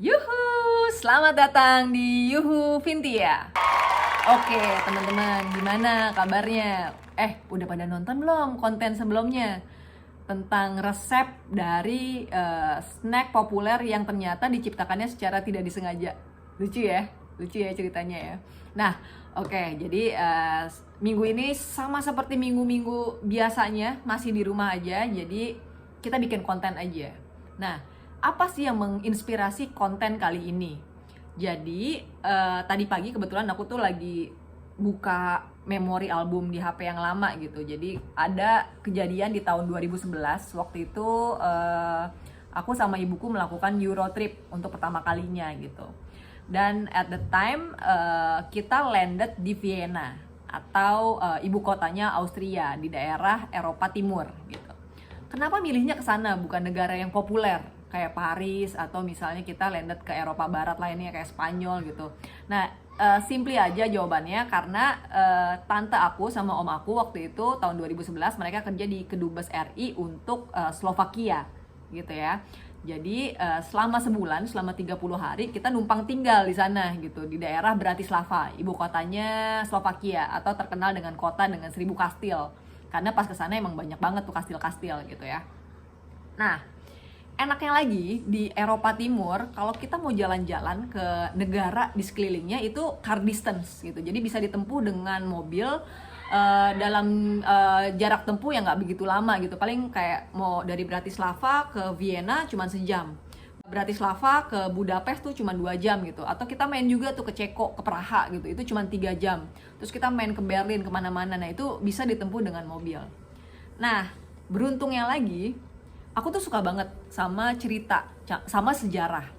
Yuhu, selamat datang di Yuhu Vintia. Oke, teman-teman, gimana kabarnya? Udah pada nonton belum konten sebelumnya? Tentang resep dari snack populer yang ternyata diciptakannya secara tidak disengaja. Lucu ya? Lucu ya ceritanya ya. Nah, oke, jadi minggu ini sama seperti minggu-minggu biasanya, masih di rumah aja. Jadi kita bikin konten aja. Nah, apa sih yang menginspirasi konten kali ini? Jadi tadi pagi kebetulan aku tuh lagi buka memori album di HP yang lama gitu. Jadi ada kejadian di tahun 2011. Waktu itu aku sama ibuku melakukan Euro trip untuk pertama kalinya gitu. Dan at the time kita landed di Vienna atau ibu kotanya Austria di daerah Eropa Timur gitu. Kenapa milihnya ke sana bukan negara yang populer kayak Paris atau misalnya kita landed ke Eropa Barat lainnya kayak Spanyol gitu. Nah, simply aja jawabannya karena tante aku sama om aku waktu itu tahun 2011 mereka kerja di Kedubes RI untuk Slovakia gitu ya. Jadi selama sebulan, selama 30 hari kita numpang tinggal di sana gitu di daerah Bratislava, ibu kotanya Slovakia atau terkenal dengan kota dengan 1000 kastil. Karena pas kesana emang banyak banget tuh kastil-kastil gitu ya. Nah, enaknya lagi di Eropa Timur kalau kita mau jalan-jalan ke negara di sekelilingnya itu car distance gitu. Jadi bisa ditempuh dengan mobil dalam jarak tempuh yang nggak begitu lama gitu. Paling kayak mau dari Bratislava ke Vienna cuma sejam. Bratislava ke Budapest tuh cuma 2 jam gitu. Atau kita main juga tuh ke Ceko, ke Praha gitu. Itu cuma 3 jam. Terus kita main ke Berlin kemana-mana. Nah itu bisa ditempuh dengan mobil. Nah, beruntungnya lagi aku tuh suka banget sama cerita, sama sejarah.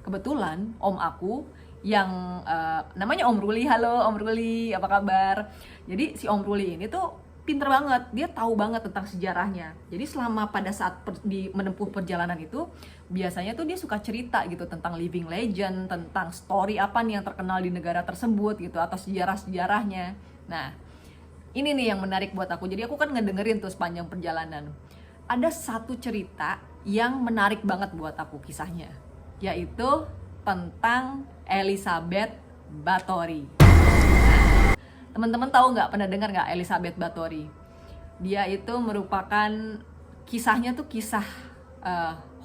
Kebetulan om aku yang namanya Om Ruli, halo Om Ruli, apa kabar? Jadi si Om Ruli ini tuh pinter banget, dia tahu banget tentang sejarahnya. Jadi selama pada saat menempuh perjalanan itu, biasanya tuh dia suka cerita gitu tentang living legend, tentang story apa nih yang terkenal di negara tersebut gitu, atau sejarah-sejarahnya. Nah, ini nih yang menarik buat aku. Jadi aku kan ngedengerin tuh sepanjang perjalanan. Ada satu cerita yang menarik banget buat aku kisahnya, yaitu tentang Elizabeth Bathory. Teman-teman tahu nggak, pernah dengar nggak Elizabeth Bathory? Dia itu merupakan kisahnya tuh kisah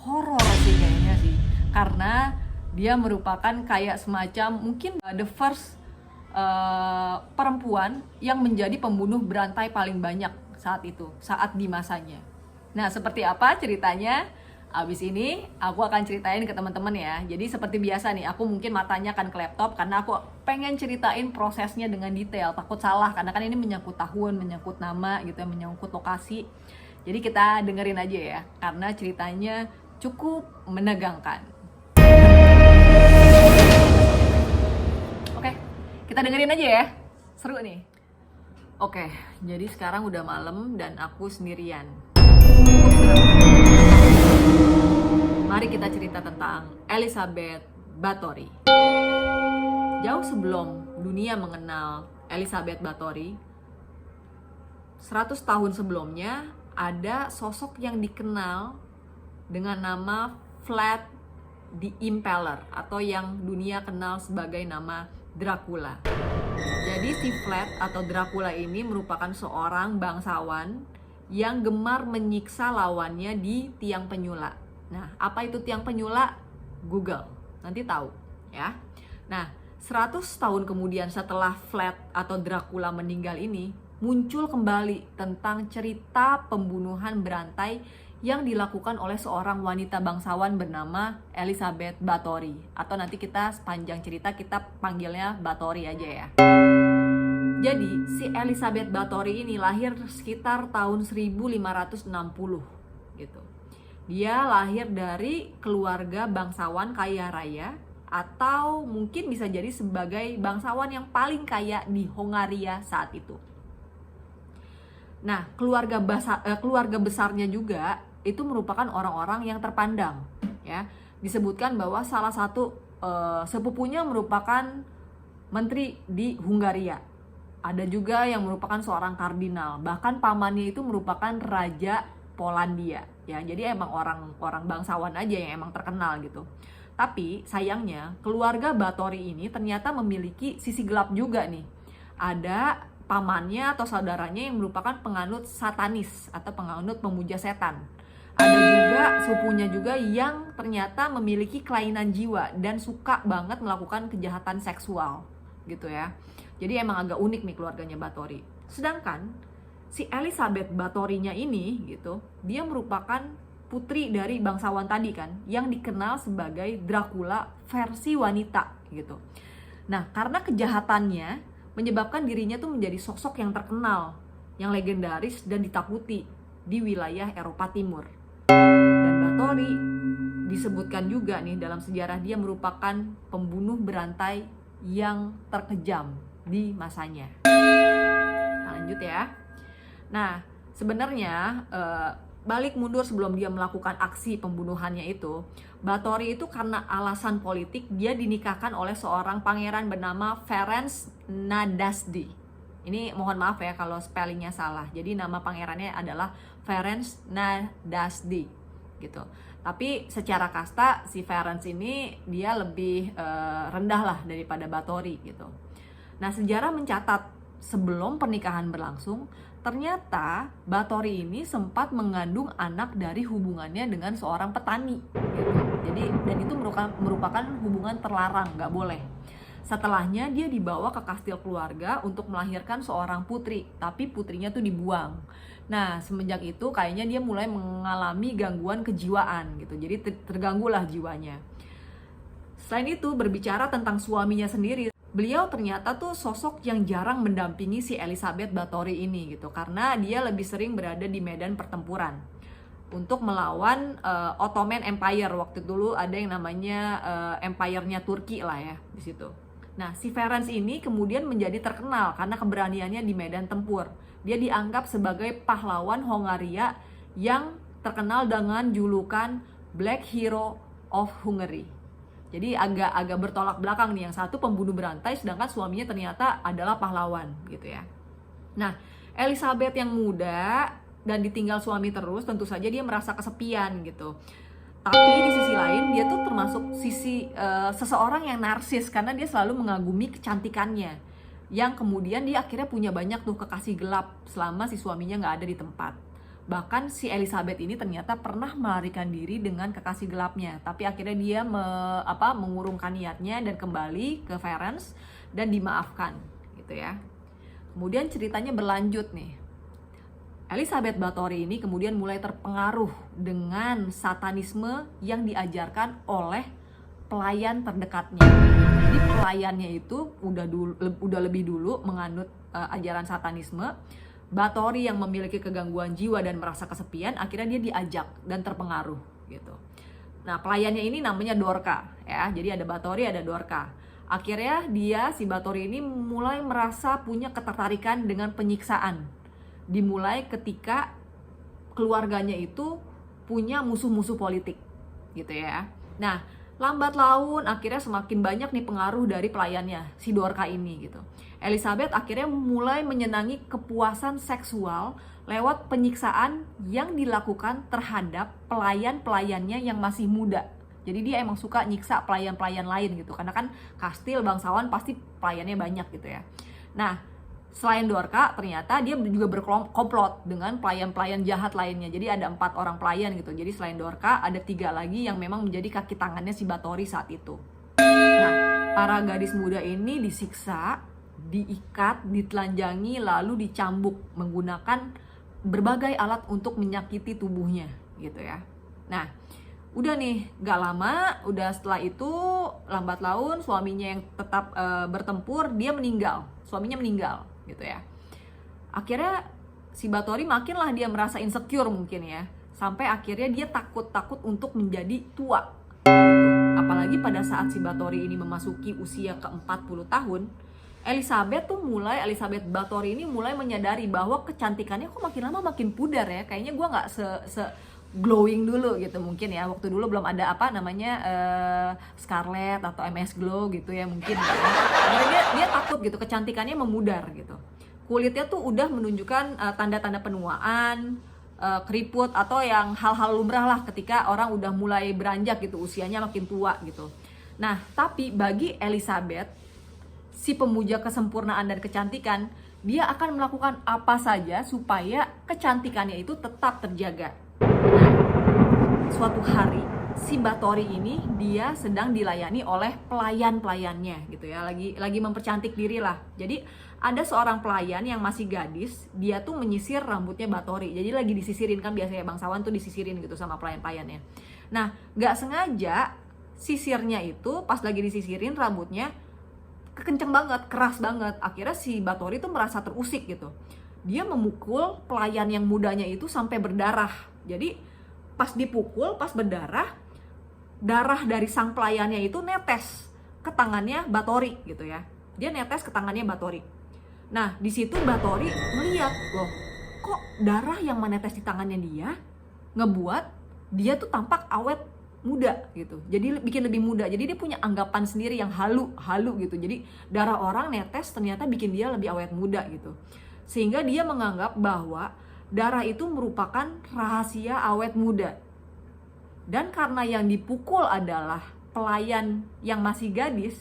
horor sih kayaknya sih, karena dia merupakan kayak semacam mungkin the first perempuan yang menjadi pembunuh berantai paling banyak saat itu, saat di masanya. Nah, seperti apa ceritanya? Abis ini aku akan ceritain ke teman-teman ya. Jadi seperti biasa nih, aku mungkin matanya akan ke laptop karena aku pengen ceritain prosesnya dengan detail. Takut salah karena kan ini menyangkut tahun, menyangkut nama gitu ya, menyangkut lokasi. Jadi kita dengerin aja ya, karena ceritanya cukup menegangkan. Oke, kita dengerin aja ya. Seru nih. Oke, jadi sekarang udah malam dan aku sendirian. Mari kita cerita tentang Elizabeth Bathory. Jauh sebelum dunia mengenal Elizabeth Bathory, 100 tahun sebelumnya ada sosok yang dikenal dengan nama Vlad the Impaler atau yang dunia kenal sebagai nama Dracula. Jadi si Vlad atau Dracula ini merupakan seorang bangsawan yang gemar menyiksa lawannya di tiang penyula. Nah, apa itu tiang penyula? Google, nanti tahu ya. Nah, 100 tahun kemudian setelah Vlad atau Dracula meninggal ini, muncul kembali tentang cerita pembunuhan berantai yang dilakukan oleh seorang wanita bangsawan bernama Elizabeth Bathory. Atau nanti kita sepanjang cerita kita panggilnya Bathory aja ya. Jadi, si Elizabeth Bathory ini lahir sekitar tahun 1560 gitu. Dia lahir dari keluarga bangsawan kaya raya atau mungkin bisa jadi sebagai bangsawan yang paling kaya di Hongaria saat itu. Nah, keluarga besarnya juga itu merupakan orang-orang yang terpandang ya. Disebutkan bahwa salah satu sepupunya merupakan menteri di Hungaria. Ada juga yang merupakan seorang kardinal, bahkan pamannya itu merupakan raja Polandia ya. Jadi emang orang bangsawan aja yang emang terkenal gitu. Tapi sayangnya keluarga Bathory ini ternyata memiliki sisi gelap juga nih. Ada pamannya atau saudaranya yang merupakan penganut satanis atau penganut pemuja setan. Ada juga sepupunya juga yang ternyata memiliki kelainan jiwa dan suka banget melakukan kejahatan seksual gitu ya. Jadi emang agak unik nih keluarganya Bathory. Sedangkan si Elizabeth Bathory-nya ini gitu, dia merupakan putri dari bangsawan tadi kan, yang dikenal sebagai Dracula versi wanita gitu. Nah, karena kejahatannya menyebabkan dirinya tuh menjadi sosok yang terkenal, yang legendaris dan ditakuti di wilayah Eropa Timur. Dan Bathory disebutkan juga nih dalam sejarah dia merupakan pembunuh berantai yang terkejam di masanya. Nah, lanjut ya. Nah, sebenarnya balik mundur sebelum dia melakukan aksi pembunuhannya itu, Bathory itu karena alasan politik dia dinikahkan oleh seorang pangeran bernama Ferenc Nadasdy. Ini mohon maaf ya kalau spellingnya salah. Jadi nama pangerannya adalah Ferenc Nadasdy gitu. Tapi secara kasta si Ferenc ini dia lebih rendah lah daripada Bathory gitu. Nah, sejarah mencatat sebelum pernikahan berlangsung, ternyata Bathory ini sempat mengandung anak dari hubungannya dengan seorang petani gitu. Jadi dan itu merupakan hubungan terlarang, nggak boleh. Setelahnya dia dibawa ke kastil keluarga untuk melahirkan seorang putri, tapi putrinya tuh dibuang. Nah, semenjak itu kayaknya dia mulai mengalami gangguan kejiwaan gitu. Jadi terganggulah jiwanya. Selain itu, berbicara tentang suaminya sendiri, beliau ternyata tuh sosok yang jarang mendampingi si Elizabeth Bathory ini gitu, karena dia lebih sering berada di medan pertempuran untuk melawan Ottoman Empire. Waktu dulu ada yang namanya Empire-nya Turki lah ya di situ. Nah, si Ferenc ini kemudian menjadi terkenal karena keberaniannya di medan tempur. Dia dianggap sebagai pahlawan Hongaria yang terkenal dengan julukan Black Hero of Hungary. Jadi agak bertolak belakang nih, yang satu pembunuh berantai sedangkan suaminya ternyata adalah pahlawan gitu ya. Nah, Elizabeth yang muda dan ditinggal suami terus, tentu saja dia merasa kesepian gitu. Tapi di sisi lain dia tuh termasuk sisi seseorang yang narsis karena dia selalu mengagumi kecantikannya, yang kemudian dia akhirnya punya banyak tuh kekasih gelap selama si suaminya nggak ada di tempat. Bahkan si Elizabeth ini ternyata pernah melarikan diri dengan kekasih gelapnya, tapi akhirnya dia mengurungkan niatnya dan kembali ke Ferenc dan dimaafkan gitu ya. Kemudian ceritanya berlanjut nih. Elizabeth Bathory ini kemudian mulai terpengaruh dengan satanisme yang diajarkan oleh pelayan terdekatnya. Jadi pelayannya itu udah lebih dulu menganut ajaran satanisme. Bathory yang memiliki kegangguan jiwa dan merasa kesepian, akhirnya dia diajak dan terpengaruh gitu. Nah, pelayannya ini namanya Dorca ya. Jadi ada Bathory, ada Dorca. Akhirnya si Bathory ini mulai merasa punya ketertarikan dengan penyiksaan. Dimulai ketika keluarganya itu punya musuh-musuh politik gitu ya. Nah, lambat laun akhirnya semakin banyak nih pengaruh dari pelayannya si Dorca ini gitu. Elizabeth akhirnya mulai menyenangi kepuasan seksual lewat penyiksaan yang dilakukan terhadap pelayan-pelayannya yang masih muda. Jadi dia emang suka nyiksa pelayan-pelayan lain gitu, karena kan kastil bangsawan pasti pelayannya banyak gitu ya. Nah, selain Dorca, ternyata dia juga berkomplot dengan pelayan-pelayan jahat lainnya. Jadi ada 4 orang pelayan gitu. Jadi selain Dorca, ada 3 lagi yang memang menjadi kaki tangannya si Bathory saat itu. Nah, para gadis muda ini disiksa, diikat, ditelanjangi, lalu dicambuk menggunakan berbagai alat untuk menyakiti tubuhnya gitu ya. Nah, udah nih, gak lama, udah setelah itu lambat laun suaminya yang tetap bertempur, dia meninggal. Suaminya meninggal gitu ya. Akhirnya si Bathory makinlah dia merasa insecure mungkin ya, sampai akhirnya dia takut untuk menjadi tua gitu. Apalagi pada saat si Bathory ini memasuki usia ke-40 tahun, Elizabeth Bathory ini mulai menyadari bahwa kecantikannya kok makin lama makin pudar ya. Kayaknya gue nggak se glowing dulu gitu mungkin ya. Waktu dulu belum ada Scarlet atau MS Glow gitu ya mungkin. Dia takut gitu, kecantikannya memudar gitu. Kulitnya tuh udah menunjukkan tanda-tanda penuaan, keriput atau yang hal-hal lumrah lah ketika orang udah mulai beranjak gitu, usianya makin tua gitu. Nah, tapi bagi Elizabeth, si pemuja kesempurnaan dan kecantikan, dia akan melakukan apa saja supaya kecantikannya itu tetap terjaga. Nah, suatu hari si Bathory ini dia sedang dilayani oleh pelayan-pelayannya gitu ya, lagi mempercantik diri lah. Jadi ada seorang pelayan yang masih gadis, dia tuh menyisir rambutnya Bathory. Jadi lagi disisirin, kan biasanya bangsawan tuh disisirin gitu sama pelayan-pelayannya. Nah, nggak sengaja sisirnya itu pas lagi disisirin rambutnya kenceng banget, keras banget. Akhirnya si Bathory tuh merasa terusik gitu. Dia memukul pelayan yang mudanya itu sampai berdarah. Jadi pas dipukul, pas berdarah, darah dari sang pelayannya itu netes ke tangannya Bathory gitu ya. Dia netes ke tangannya Bathory. Nah, di situ Bathory melihat, loh, kok darah yang menetes di tangannya dia ngebuat dia tuh tampak awet muda gitu. Jadi bikin lebih muda. Jadi dia punya anggapan sendiri yang halu gitu. Jadi darah orang netes ternyata bikin dia lebih awet muda gitu. Sehingga dia menganggap bahwa darah itu merupakan rahasia awet muda. Dan karena yang dipukul adalah pelayan yang masih gadis,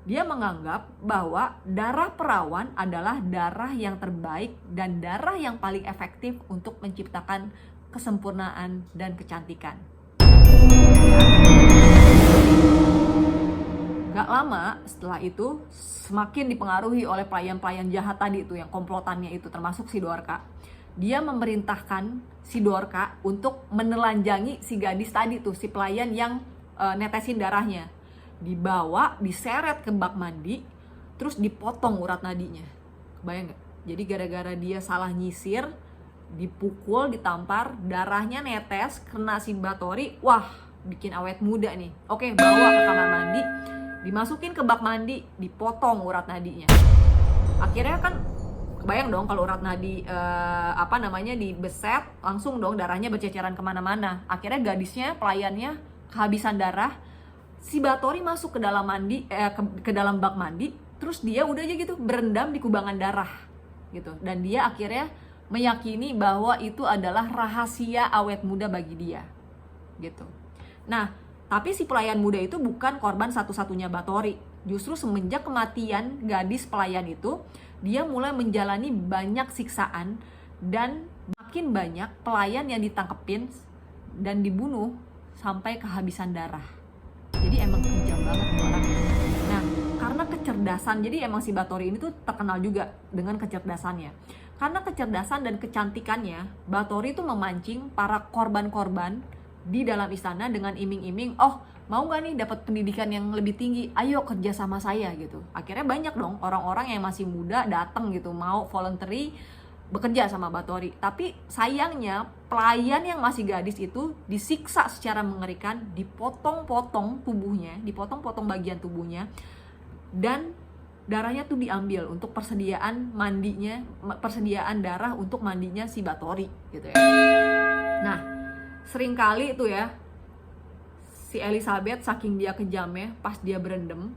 dia menganggap bahwa darah perawan adalah darah yang terbaik dan darah yang paling efektif untuk menciptakan kesempurnaan dan kecantikan. Gak lama setelah itu, semakin dipengaruhi oleh pelayan-pelayan jahat tadi itu, yang komplotannya itu, termasuk si Dorca. Dia memerintahkan si Dorca untuk menelanjangi si gadis tadi tuh, si pelayan yang netesin darahnya. Dibawa, diseret ke bak mandi, terus dipotong urat nadinya. Kebayang gak? Jadi gara-gara dia salah nyisir, dipukul, ditampar, darahnya netes, kena si Bathory, wah bikin awet muda nih. Oke, bawa ke kamar mandi, dimasukin ke bak mandi, dipotong urat nadinya. Akhirnya kan kebayang dong kalau urat nadi dibeset, langsung dong darahnya berceceran kemana-mana. Akhirnya gadisnya, pelayannya kehabisan darah. Si Bathory masuk ke dalam ke dalam bak mandi, terus dia udah aja gitu berendam di kubangan darah gitu. Dan dia akhirnya meyakini bahwa itu adalah rahasia awet muda bagi dia gitu. Nah, tapi si pelayan muda itu bukan korban satu-satunya Bathory. Justru semenjak kematian gadis pelayan itu, dia mulai menjalani banyak siksaan dan makin banyak pelayan yang ditangkepin dan dibunuh sampai kehabisan darah. Jadi emang kejam banget orang. Nah, karena kecerdasan, jadi emang si Bathory ini tuh terkenal juga dengan kecerdasannya. Karena kecerdasan dan kecantikannya, Bathory tuh memancing para korban-korban di dalam istana dengan iming-iming, oh mau gak nih dapat pendidikan yang lebih tinggi, ayo kerja sama saya gitu. Akhirnya banyak dong orang-orang yang masih muda datang gitu, mau voluntary bekerja sama Bathory. Tapi sayangnya pelayan yang masih gadis itu disiksa secara mengerikan, dipotong-potong tubuhnya, dipotong-potong bagian tubuhnya, dan darahnya tuh diambil untuk persediaan mandinya, persediaan darah untuk mandinya si Bathory gitu ya. Nah, seringkali tuh ya, si Elizabeth saking dia kejamnya, pas dia berendam,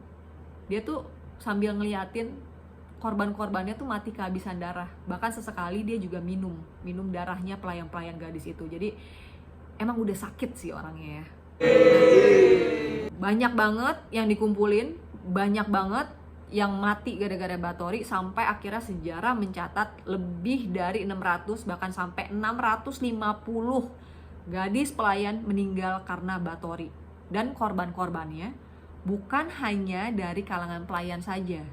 dia tuh sambil ngeliatin korban-korbannya tuh mati kehabisan darah. Bahkan sesekali dia juga minum darahnya pelayan-pelayan gadis itu. Jadi emang udah sakit sih orangnya ya. Banyak banget yang dikumpulin, banyak banget yang mati gara-gara Bathory, sampai akhirnya sejarah mencatat lebih dari 600 bahkan sampai 650 gadis pelayan meninggal karena Bathory. Dan korban-korbannya bukan hanya dari kalangan pelayan saja,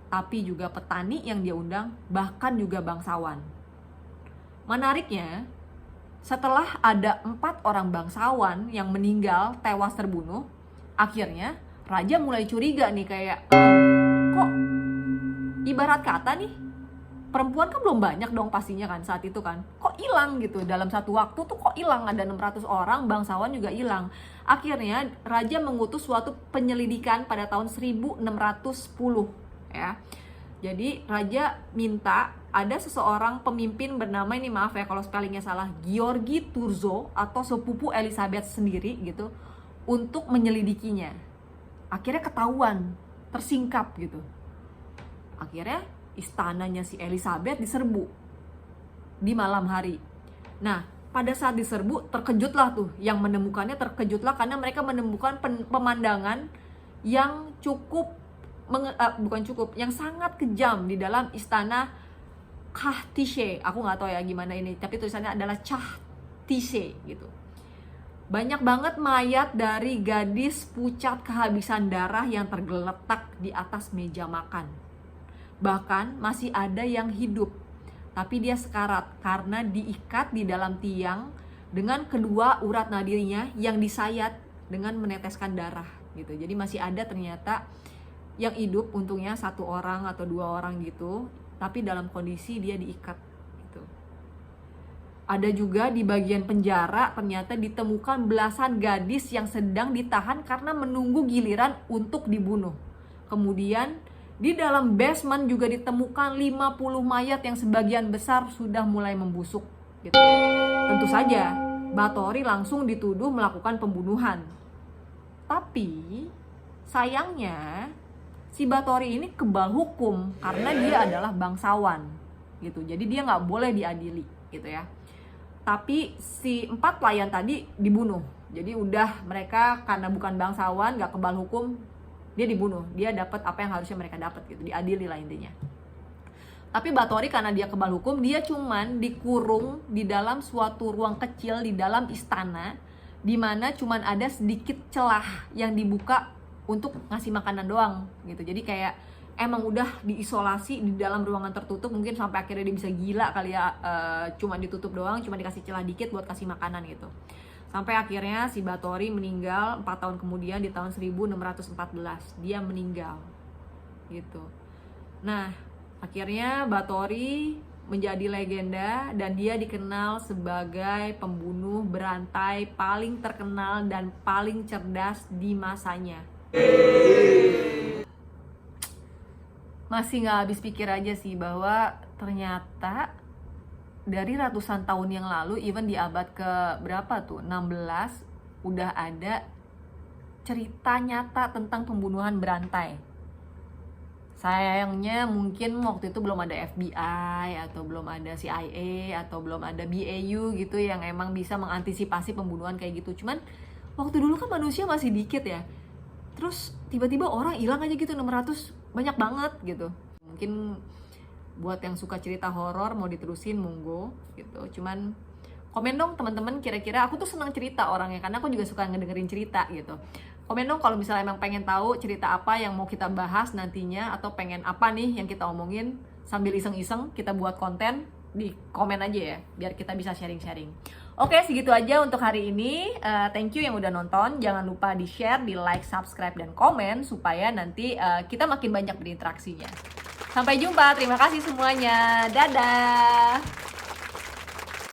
tapi juga petani yang dia undang, bahkan juga bangsawan. Menariknya, setelah ada 4 orang bangsawan yang meninggal, tewas terbunuh, akhirnya raja mulai curiga nih, kayak kok ibarat kata nih, perempuan kan belum banyak dong pastinya kan saat itu kan, kok hilang gitu dalam satu waktu tuh, kok hilang, ada 600 orang, bangsawan juga hilang. Akhirnya raja mengutus suatu penyelidikan pada tahun 1610 ya. Jadi raja minta ada seseorang pemimpin bernama, ini maaf ya kalau spellingnya salah, Georgi Turzo atau sepupu Elizabeth sendiri gitu, untuk menyelidikinya. Akhirnya ketahuan, tersingkap gitu. Akhirnya istananya si Elizabeth diserbu di malam hari. Nah, pada saat diserbu terkejutlah tuh yang menemukannya, terkejutlah karena mereka menemukan pemandangan yang yang sangat kejam di dalam istana Kahtishe. Aku nggak tahu ya gimana ini, tapi tulisannya adalah Chahtishe gitu. Banyak banget mayat dari gadis pucat kehabisan darah yang tergeletak di atas meja makan. Bahkan masih ada yang hidup, tapi dia sekarat karena diikat di dalam tiang dengan kedua urat nadirnya yang disayat dengan meneteskan darah gitu. Jadi masih ada ternyata yang hidup, untungnya 1 orang atau 2 orang gitu, tapi dalam kondisi dia diikat gitu. Ada juga di bagian penjara ternyata ditemukan belasan gadis yang sedang ditahan karena menunggu giliran untuk dibunuh. Kemudian di dalam basement juga ditemukan 50 mayat yang sebagian besar sudah mulai membusuk gitu. Tentu saja Batory langsung dituduh melakukan pembunuhan. Tapi sayangnya si Batory ini kebal hukum karena dia adalah bangsawan gitu. Jadi dia nggak boleh diadili gitu ya. Tapi si 4 pelayan tadi dibunuh. Jadi udah mereka karena bukan bangsawan, nggak kebal hukum, dia dibunuh. Dia dapat apa yang harusnya mereka dapat gitu, diadili lah intinya. Tapi Batory karena dia kebal hukum, dia cuman dikurung di dalam suatu ruang kecil di dalam istana, di mana cuman ada sedikit celah yang dibuka untuk ngasih makanan doang gitu. Jadi kayak emang udah diisolasi di dalam ruangan tertutup, mungkin sampai akhirnya dia bisa gila kali ya, cuma ditutup doang, cuma dikasih celah dikit buat kasih makanan gitu. Sampai akhirnya si Batory meninggal 4 tahun kemudian di tahun 1614. Dia meninggal gitu. Nah, akhirnya Batory menjadi legenda dan dia dikenal sebagai pembunuh berantai paling terkenal dan paling cerdas di masanya. Masih nggak habis pikir aja sih bahwa ternyata dari ratusan tahun yang lalu, even di abad ke berapa tuh, 16, udah ada cerita nyata tentang pembunuhan berantai. Sayangnya mungkin waktu itu belum ada FBI atau belum ada CIA atau belum ada BAU gitu yang emang bisa mengantisipasi pembunuhan kayak gitu. Cuman waktu dulu kan manusia masih dikit ya. Terus tiba-tiba orang hilang aja gitu, 600, banyak banget gitu. Mungkin buat yang suka cerita horor mau diterusin monggo gitu. Cuman komen dong teman-teman, kira-kira aku tuh senang cerita orangnya karena aku juga suka ngedengerin cerita gitu. Komen dong kalau misalnya emang pengen tahu cerita apa yang mau kita bahas nantinya, atau pengen apa nih yang kita omongin sambil iseng-iseng kita buat konten, di komen aja ya biar kita bisa sharing-sharing. Oke, segitu aja untuk hari ini. Thank you yang udah nonton. Jangan lupa di share, di like, subscribe, dan komen supaya nanti kita makin banyak berinteraksinya. Sampai jumpa, terima kasih semuanya. Dadah.